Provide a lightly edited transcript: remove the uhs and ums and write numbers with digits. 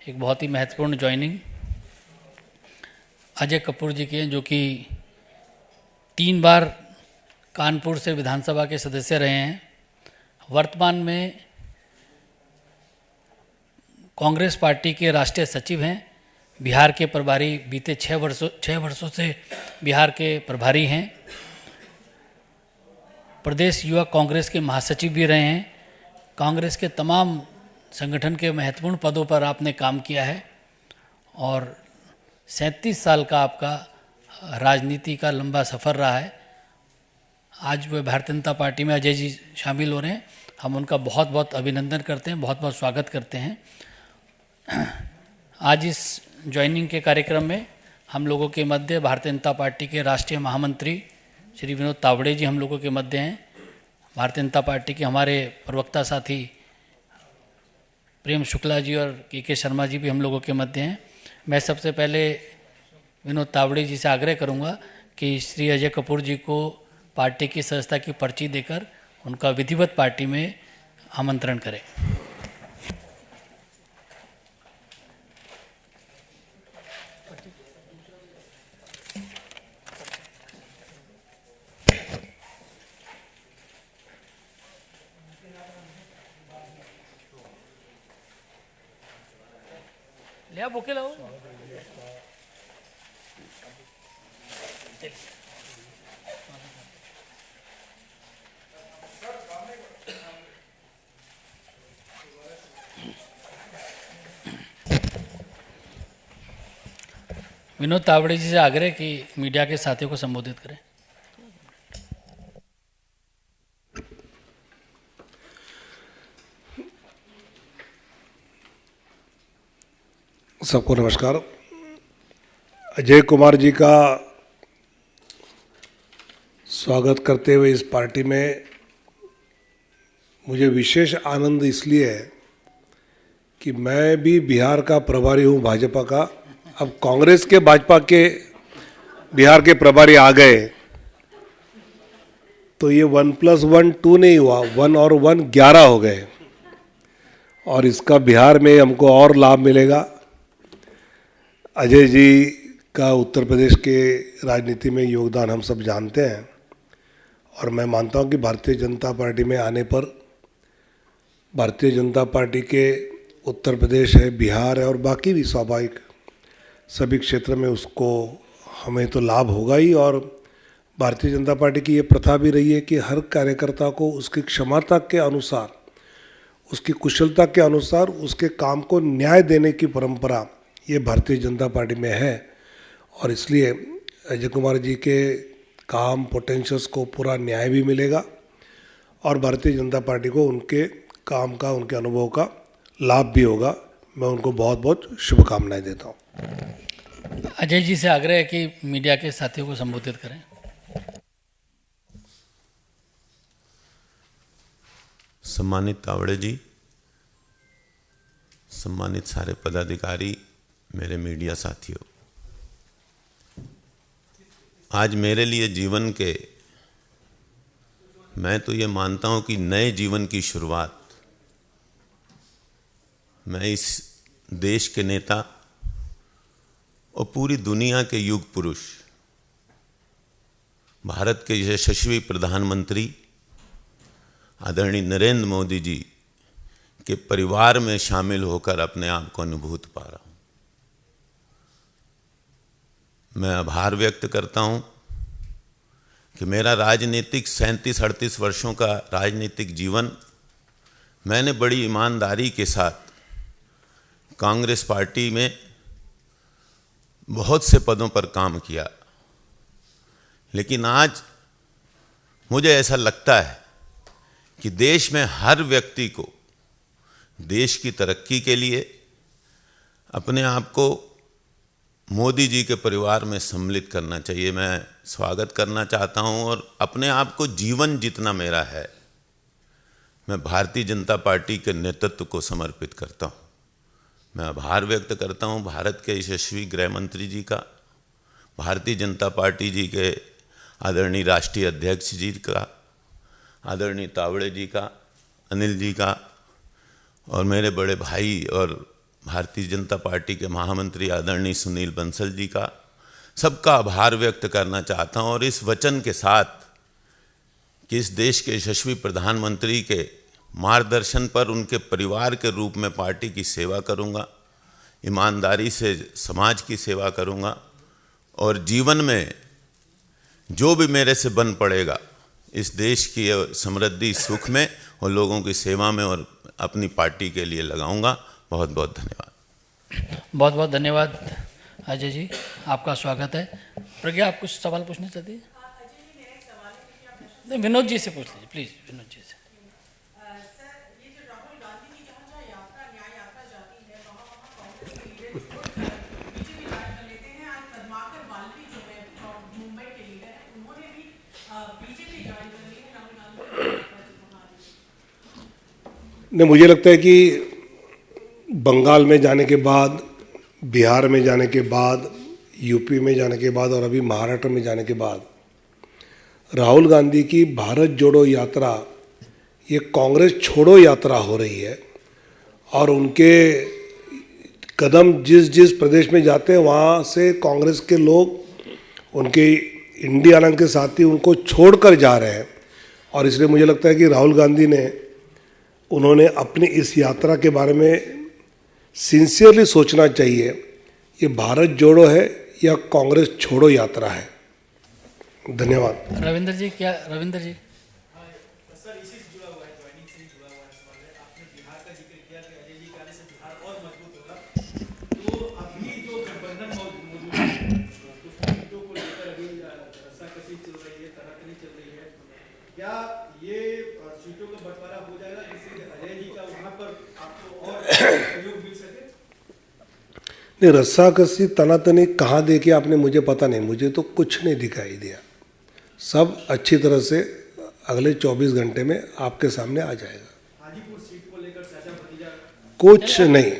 एक बहुत ही महत्वपूर्ण ज्वाइनिंग अजय कपूर जी की है, जो कि 3 बार कानपुर से विधानसभा के सदस्य रहे हैं। वर्तमान में कांग्रेस पार्टी के राष्ट्रीय सचिव हैं। बिहार के प्रभारी बीते 6 वर्षों से बिहार के प्रभारी हैं। प्रदेश युवा कांग्रेस के महासचिव भी रहे हैं। कांग्रेस के तमाम संगठन के महत्वपूर्ण पदों पर आपने काम किया है और 37 साल का आपका राजनीति का लंबा सफ़र रहा है। आज वह भारतीय जनता पार्टी में अजय जी शामिल हो रहे हैं। हम उनका बहुत बहुत अभिनंदन करते हैं, बहुत बहुत स्वागत करते हैं। आज इस ज्वाइनिंग के कार्यक्रम में हम लोगों के मध्य भारतीय जनता पार्टी के राष्ट्रीय महामंत्री श्री विनोद तावड़े जी हम लोगों के मध्य हैं। भारतीय जनता पार्टी के हमारे प्रवक्ता साथी प्रेम शुक्ला जी और के शर्मा जी भी हम लोगों के मध्य हैं। मैं सबसे पहले विनोद तावड़े जी से आग्रह करूंगा कि श्री अजय कपूर जी को पार्टी की सदस्यता की पर्ची देकर उनका विधिवत पार्टी में आमंत्रण करें। ले आप ओके लाओ। विनोद तावड़े जी से आग्रह कि मीडिया के साथियों को संबोधित करें। सबको नमस्कार। अजय कुमार जी का स्वागत करते हुए इस पार्टी में मुझे विशेष आनंद इसलिए है कि मैं भी बिहार का प्रभारी हूँ भाजपा का। अब कांग्रेस के भाजपा के बिहार के प्रभारी आ गए तो ये 1+1 2 नहीं हुआ, 1 और 1 11 हो गए और इसका बिहार में हमको और लाभ मिलेगा। अजय जी का उत्तर प्रदेश के राजनीति में योगदान हम सब जानते हैं और मैं मानता हूं कि भारतीय जनता पार्टी में आने पर भारतीय जनता पार्टी के उत्तर प्रदेश है, बिहार है और बाकी भी स्वाभाविक सभी क्षेत्र में उसको हमें तो लाभ होगा ही। और भारतीय जनता पार्टी की ये प्रथा भी रही है कि हर कार्यकर्ता को उसकी क्षमता के अनुसार, उसकी कुशलता के अनुसार उसके काम को न्याय देने की परंपरा ये भारतीय जनता पार्टी में है और इसलिए अजय कुमार जी के काम पोटेंशियल्स को पूरा न्याय भी मिलेगा और भारतीय जनता पार्टी को उनके काम का, उनके अनुभव का लाभ भी होगा। मैं उनको बहुत बहुत शुभकामनाएं देता हूं। अजय जी से आग्रह है कि मीडिया के साथियों को संबोधित करें। सम्मानित तावड़े जी, सम्मानित सारे पदाधिकारी, मेरे मीडिया साथियों, आज मेरे लिए जीवन के, मैं तो ये मानता हूं कि नए जीवन की शुरुआत, मैं इस देश के नेता और पूरी दुनिया के युग पुरुष, भारत के यशस्वी प्रधानमंत्री आदरणीय नरेंद्र मोदी जी के परिवार में शामिल होकर अपने आप को अनुभूत पा रहा हूं। मैं आभार व्यक्त करता हूं कि मेरा राजनीतिक 37-38 वर्षों का राजनीतिक जीवन मैंने बड़ी ईमानदारी के साथ कांग्रेस पार्टी में बहुत से पदों पर काम किया, लेकिन आज मुझे ऐसा लगता है कि देश में हर व्यक्ति को देश की तरक्की के लिए अपने आप को मोदी जी के परिवार में सम्मिलित करना चाहिए। मैं स्वागत करना चाहता हूं और अपने आप को जीवन जितना मेरा है मैं भारतीय जनता पार्टी के नेतृत्व को समर्पित करता हूं। मैं आभार व्यक्त करता हूं भारत के यशस्वी गृह मंत्री जी का, भारतीय जनता पार्टी जी के आदरणीय राष्ट्रीय अध्यक्ष जी का, आदरणीय तावड़े जी का, अनिल जी का और मेरे बड़े भाई और भारतीय जनता पार्टी के महामंत्री आदरणीय सुनील बंसल जी का, सबका आभार व्यक्त करना चाहता हूं और इस वचन के साथ कि इस देश के यशस्वी प्रधानमंत्री के मार्गदर्शन पर उनके परिवार के रूप में पार्टी की सेवा करूंगा, ईमानदारी से समाज की सेवा करूंगा और जीवन में जो भी मेरे से बन पड़ेगा इस देश की समृद्धि सुख में और लोगों की सेवा में और अपनी पार्टी के लिए लगाऊंगा। बहुत बहुत धन्यवाद। बहुत बहुत धन्यवाद अजय जी, आपका स्वागत है। प्रज्ञा, आप कुछ सवाल पूछना चाहती है? नहीं, विनोद जी से पूछ लीजिए प्लीज। विनोद जी से। नहीं, मुझे लगता है कि बंगाल में जाने के बाद, बिहार में जाने के बाद, यूपी में जाने के बाद और अभी महाराष्ट्र में जाने के बाद राहुल गांधी की भारत जोड़ो यात्रा ये कांग्रेस छोड़ो यात्रा हो रही है और उनके कदम जिस जिस प्रदेश में जाते हैं वहाँ से कांग्रेस के लोग उनके इंडिया आनंद के साथी उनको छोड़कर जा रहे हैं। और इसलिए मुझे लगता है कि राहुल गांधी ने उन्होंने अपनी इस यात्रा के बारे में सिंसियरली सोचना चाहिए, ये भारत जोड़ो है या कांग्रेस छोड़ो यात्रा है। धन्यवाद। रविंद्र जी, क्या रविंद्र जी? सर, इसी से जुड़ा हुआ है, ज्वाइनिंग से जुड़ा हुआ है सवाल है। आपने बिहार का जिक्र किया कि अजय जी के आने से बिहार और मजबूत होगा, तो अभी जो गठबंधन मौजूद है कुछ सीटों को लेकर अभी रस्साकसी चल रही है, तनातनी चल रही है, क्या ये सीटों का बंटवारा हो जाएगा जिससे अजय जी का वहाँ पर आपको और सहयोग मिल सके? नहीं, रस्साकसी तनातनी कहाँ देखी आपने, मुझे पता नहीं, मुझे तो कुछ नहीं दिखाई दिया। सब अच्छी तरह से अगले 24 घंटे में आपके सामने आ जाएगा। हाजीपुर सीट को लेकर चाचा भतीजा कुछ नहीं।